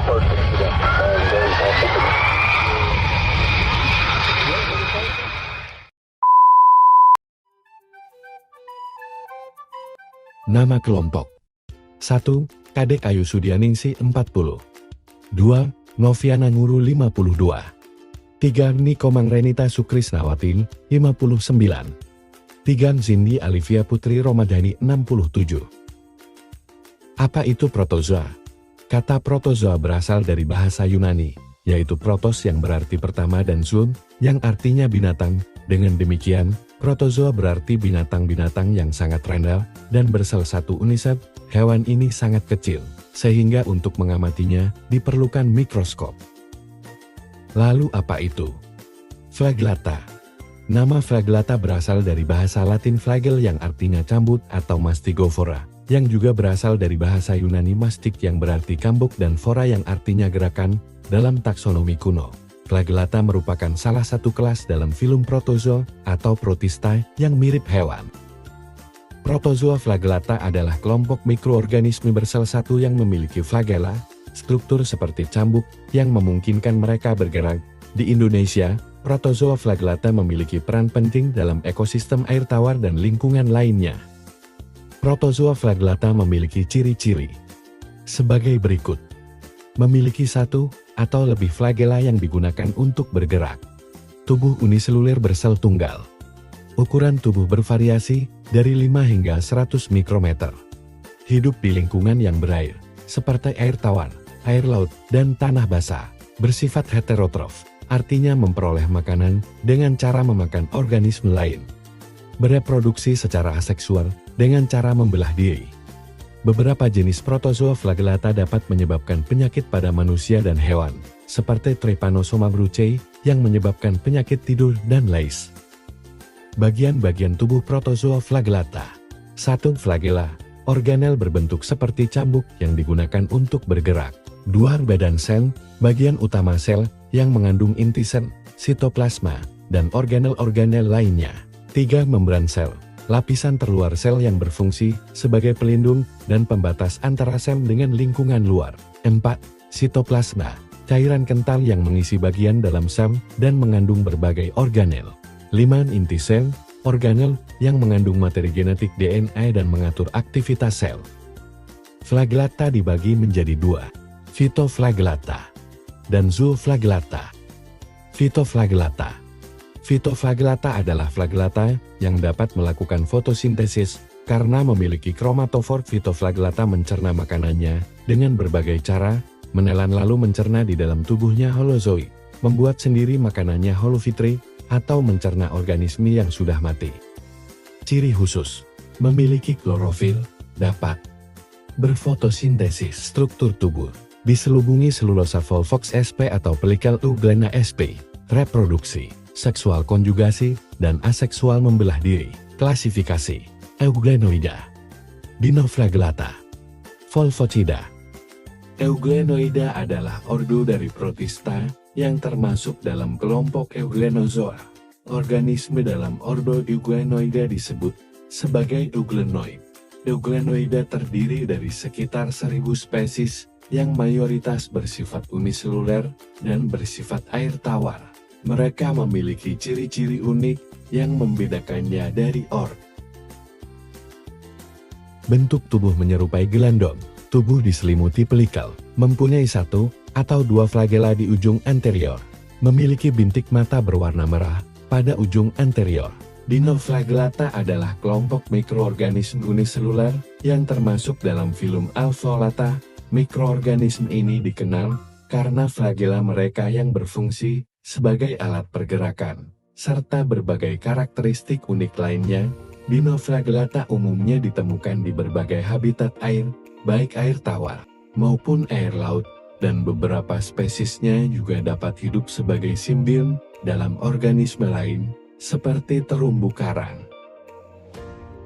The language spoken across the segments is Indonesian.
Nama kelompok 1. Kadek Ayu Sudianingsih 40. 2. Noviana Nguru 52. 3. Niko Mangrenita Sukrisnawati 59. 3. Zindi Alivia Putri Romadhani 67. Apa itu protozoa? Kata protozoa berasal dari bahasa Yunani, yaitu protos yang berarti pertama dan zoon, yang artinya binatang. Dengan demikian, protozoa berarti binatang-binatang yang sangat rendah dan bersel satu uniset. Hewan ini sangat kecil, sehingga untuk mengamatinya diperlukan mikroskop. Lalu apa itu? Flagellata. Nama flagellata berasal dari bahasa Latin flagel yang artinya cambuk atau mastigofora, yang juga berasal dari bahasa Yunani mastik yang berarti cambuk dan fora yang artinya gerakan. Dalam taksonomi kuno, flagellata merupakan salah satu kelas dalam filum protozoa atau protista yang mirip hewan. Protozoa flagellata adalah kelompok mikroorganisme bersel satu yang memiliki flagella, struktur seperti cambuk yang memungkinkan mereka bergerak. Di Indonesia, protozoa flagellata memiliki peran penting dalam ekosistem air tawar dan lingkungan lainnya. Protozoa flagellata memiliki ciri-ciri sebagai berikut. Memiliki satu atau lebih flagella yang digunakan untuk bergerak. Tubuh uniseluler bersel tunggal. Ukuran tubuh bervariasi dari 5 hingga 100 mikrometer. Hidup di lingkungan yang berair, seperti air tawar, air laut, dan tanah basah. Bersifat heterotrof, artinya memperoleh makanan dengan cara memakan organisme lain. Bereproduksi secara aseksual dengan cara membelah diri. Beberapa jenis protozoa flagellata dapat menyebabkan penyakit pada manusia dan hewan, seperti Trypanosoma brucei yang menyebabkan penyakit tidur dan lice. Bagian-bagian tubuh protozoa flagellata. 1. Flagella, organel berbentuk seperti cambuk yang digunakan untuk bergerak. 2. Badan sel, bagian utama sel yang mengandung inti sel, sitoplasma, dan organel-organel lainnya. 3. Membran sel, lapisan terluar sel yang berfungsi sebagai pelindung dan pembatas antara sel dengan lingkungan luar. 4. Sitoplasma, cairan kental yang mengisi bagian dalam sel dan mengandung berbagai organel. 5. Inti sel, organel yang mengandung materi genetik DNA dan mengatur aktivitas sel. Flagellata dibagi menjadi 2, Phytoflagellata dan Zooflagellata. Phytoflagellata. Phytoflagellata adalah flagellata yang dapat melakukan fotosintesis karena memiliki kromatofor. Phytoflagellata mencerna makanannya dengan berbagai cara, menelan lalu mencerna di dalam tubuhnya holozoik, membuat sendiri makanannya holofitri, atau mencerna organisme yang sudah mati. Ciri khusus, memiliki klorofil, dapat berfotosintesis. Struktur tubuh, diselubungi selulosa Volvox sp atau pelikel euglena sp. Reproduksi, seksual konjugasi, dan aseksual membelah diri. Klasifikasi, Euglenoida, Dinoflagellata, Volvocida. Euglenoida adalah ordo dari protista yang termasuk dalam kelompok Euglenozoa. Organisme dalam ordo Euglenoida disebut sebagai euglenoid. Euglenoida terdiri dari sekitar 1000 spesies yang mayoritas bersifat uniseluler dan bersifat air tawar. Mereka memiliki ciri-ciri unik yang membedakannya dari ork. Bentuk tubuh menyerupai gelandong. Tubuh diselimuti pelikel, mempunyai 1 atau 2 flagella di ujung anterior. Memiliki bintik mata berwarna merah pada ujung anterior. Dinoflagellata adalah kelompok mikroorganisme uniseluler yang termasuk dalam filum Alveolata. Mikroorganisme ini dikenal karena flagella mereka yang berfungsi sebagai alat pergerakan, serta berbagai karakteristik unik lainnya. Dinoflagellata umumnya ditemukan di berbagai habitat air, baik air tawar maupun air laut, dan beberapa spesiesnya juga dapat hidup sebagai simbion dalam organisme lain, seperti terumbu karang.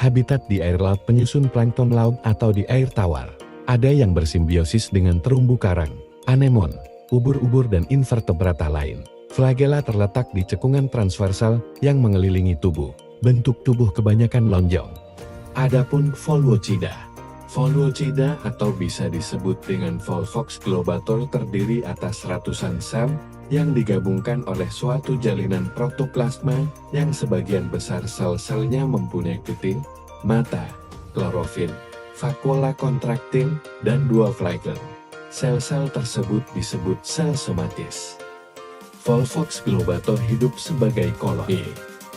Habitat di air laut penyusun plankton laut atau di air tawar. Ada yang bersimbiosis dengan terumbu karang, anemon, ubur-ubur dan invertebrata lain. Flagella terletak di cekungan transversal yang mengelilingi tubuh. Bentuk tubuh kebanyakan lonjong. Adapun Volvocida, Volucida atau bisa disebut dengan Volvox globator terdiri atas ratusan sel yang digabungkan oleh suatu jalinan protoplasma yang sebagian besar sel-selnya mempunyai puting, mata, klorofil, vakuola kontraktil, dan dua flagel. Sel-sel tersebut disebut sel somatis. Volvox globator hidup sebagai koloni.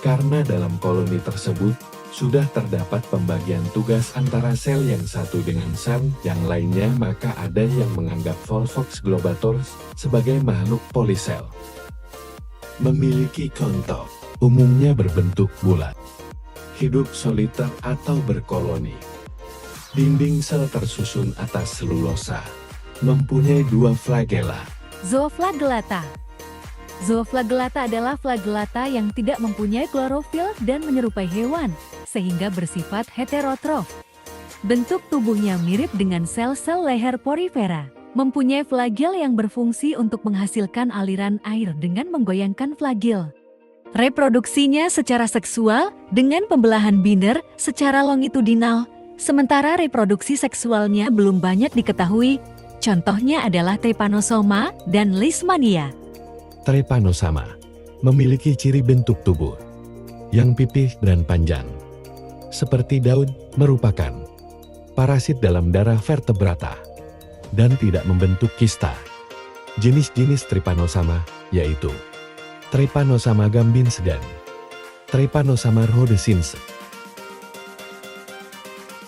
Karena dalam koloni tersebut, sudah terdapat pembagian tugas antara sel yang satu dengan sel yang lainnya, maka ada yang menganggap Volvox globator sebagai makhluk polisel. Memiliki kontok, umumnya berbentuk bulat. Hidup soliter atau berkoloni. Dinding sel tersusun atas selulosa. Mempunyai dua flagella. Zooflagellata. Zooflagellata adalah flagellata yang tidak mempunyai klorofil dan menyerupai hewan, sehingga bersifat heterotrof. Bentuk tubuhnya mirip dengan sel-sel leher porifera. Mempunyai flagel yang berfungsi untuk menghasilkan aliran air dengan menggoyangkan flagel. Reproduksinya secara seksual dengan pembelahan binder secara longitudinal, sementara reproduksi seksualnya belum banyak diketahui. Contohnya adalah Trypanosoma dan Leishmania. Trypanosoma memiliki ciri bentuk tubuh yang pipih dan panjang. Seperti daun, merupakan parasit dalam darah vertebrata dan tidak membentuk kista. Jenis-jenis Trypanosoma yaitu Trypanosoma gambins dan Trypanosoma rhodesiensis.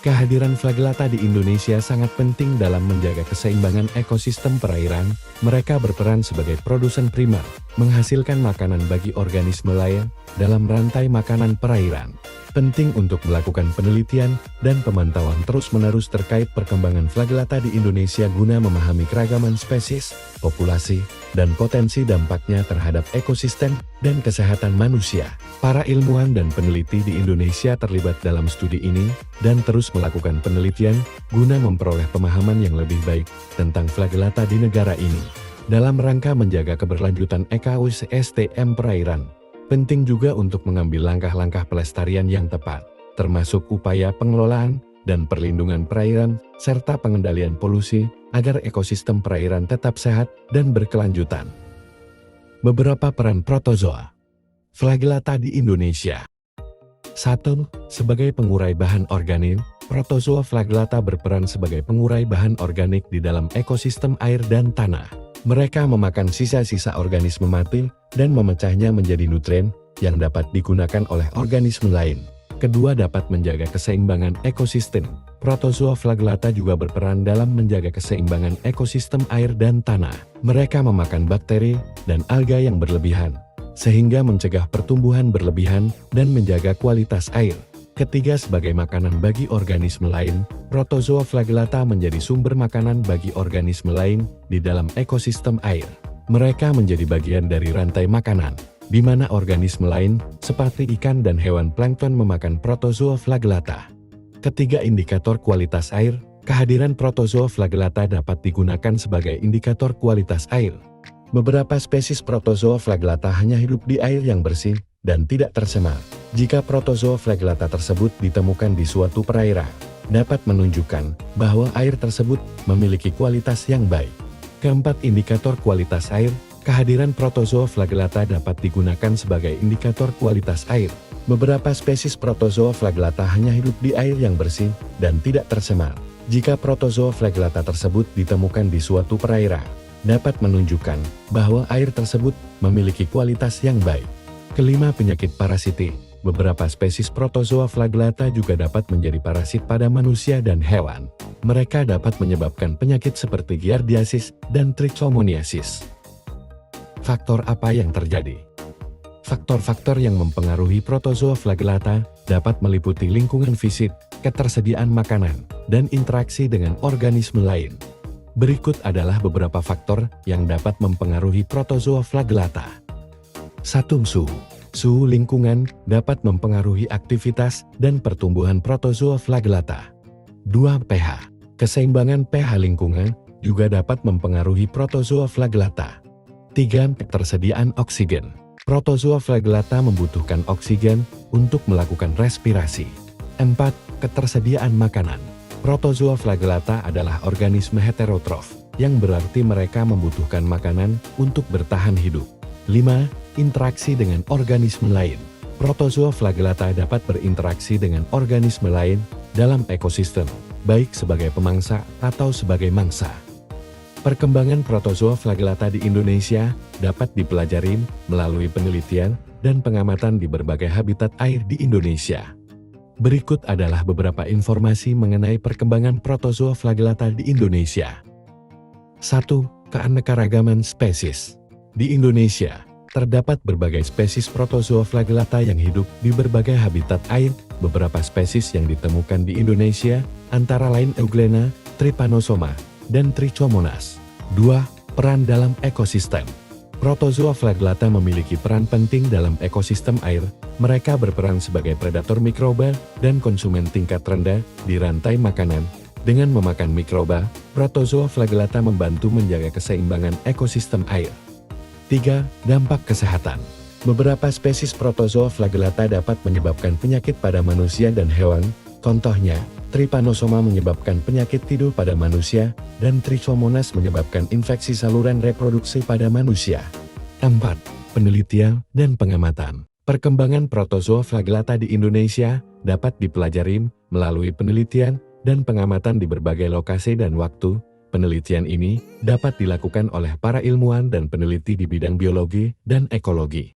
Kehadiran flagellata di Indonesia sangat penting dalam menjaga keseimbangan ekosistem perairan. Mereka berperan sebagai produsen primer, menghasilkan makanan bagi organisme lain dalam rantai makanan perairan. Penting untuk melakukan penelitian dan pemantauan terus-menerus terkait perkembangan flagellata di Indonesia guna memahami keragaman spesies, populasi, dan potensi dampaknya terhadap ekosistem dan kesehatan manusia. Para ilmuwan dan peneliti di Indonesia terlibat dalam studi ini dan terus melakukan penelitian guna memperoleh pemahaman yang lebih baik tentang flagellata di negara ini. Dalam rangka menjaga keberlanjutan ekosistem perairan, penting juga untuk mengambil langkah-langkah pelestarian yang tepat, termasuk upaya pengelolaan dan perlindungan perairan, serta pengendalian polusi, agar ekosistem perairan tetap sehat dan berkelanjutan. Beberapa peran protozoa flagellata di Indonesia. 1. Sebagai pengurai bahan organik, protozoa flagellata berperan sebagai pengurai bahan organik di dalam ekosistem air dan tanah. Mereka memakan sisa-sisa organisme mati dan memecahnya menjadi nutrien yang dapat digunakan oleh organisme lain. Kedua, dapat menjaga keseimbangan ekosistem. Protozoa flagellata juga berperan dalam menjaga keseimbangan ekosistem air dan tanah. Mereka memakan bakteri dan alga yang berlebihan, sehingga mencegah pertumbuhan berlebihan dan menjaga kualitas air. Ketiga, sebagai makanan bagi organisme lain, protozoa flagellata menjadi sumber makanan bagi organisme lain di dalam ekosistem air. Mereka menjadi bagian dari rantai makanan, di mana organisme lain, seperti ikan dan hewan plankton memakan protozoa flagellata. Ketiga, indikator kualitas air. Kehadiran protozoa flagellata dapat digunakan sebagai indikator kualitas air. Beberapa spesies protozoa flagellata hanya hidup di air yang bersih dan tidak tercemar. Jika protozoa flagellata tersebut ditemukan di suatu perairan, dapat menunjukkan bahwa air tersebut memiliki kualitas yang baik. Keempat, indikator kualitas air. Kehadiran protozoa flagellata dapat digunakan sebagai indikator kualitas air. Beberapa spesies protozoa flagellata hanya hidup di air yang bersih dan tidak tercemar. Jika protozoa flagellata tersebut ditemukan di suatu perairan, dapat menunjukkan bahwa air tersebut memiliki kualitas yang baik. Kelima, penyakit parasitik. Beberapa spesies protozoa flagellata juga dapat menjadi parasit pada manusia dan hewan. Mereka dapat menyebabkan penyakit seperti giardiasis dan trichomoniasis. Faktor apa yang terjadi? Faktor-faktor yang mempengaruhi protozoa flagellata dapat meliputi lingkungan fisik, ketersediaan makanan, dan interaksi dengan organisme lain. Berikut adalah beberapa faktor yang dapat mempengaruhi protozoa flagellata. 1. Suhu. Suhu lingkungan dapat mempengaruhi aktivitas dan pertumbuhan protozoa flagellata. 2. pH. Keseimbangan pH lingkungan juga dapat mempengaruhi protozoa flagellata. 3. Ketersediaan oksigen. Protozoa flagellata membutuhkan oksigen untuk melakukan respirasi. 4. Ketersediaan makanan. Protozoa flagellata adalah organisme heterotrof, yang berarti mereka membutuhkan makanan untuk bertahan hidup. 5. Interaksi dengan organisme lain. Protozoa flagellata dapat berinteraksi dengan organisme lain dalam ekosistem, baik sebagai pemangsa atau sebagai mangsa. Perkembangan protozoa flagellata di Indonesia dapat dipelajari melalui penelitian dan pengamatan di berbagai habitat air di Indonesia. Berikut adalah beberapa informasi mengenai perkembangan protozoa flagellata di Indonesia. 1. Keanekaragaman spesies. Di Indonesia, terdapat berbagai spesies protozoa flagellata yang hidup di berbagai habitat air. Beberapa spesies yang ditemukan di Indonesia antara lain Euglena, Trypanosoma, dan Trichomonas. 2. Peran dalam ekosistem. Protozoa flagellata memiliki peran penting dalam ekosistem air. Mereka berperan sebagai predator mikroba dan konsumen tingkat rendah di rantai makanan. Dengan memakan mikroba, protozoa flagellata membantu menjaga keseimbangan ekosistem air. 3. Dampak kesehatan. Beberapa spesies protozoa flagellata dapat menyebabkan penyakit pada manusia dan hewan. Contohnya, Trypanosoma menyebabkan penyakit tidur pada manusia, dan Trichomonas menyebabkan infeksi saluran reproduksi pada manusia. 4. Penelitian dan pengamatan. Perkembangan protozoa flagellata di Indonesia dapat dipelajari melalui penelitian dan pengamatan di berbagai lokasi dan waktu. Penelitian ini dapat dilakukan oleh para ilmuwan dan peneliti di bidang biologi dan ekologi.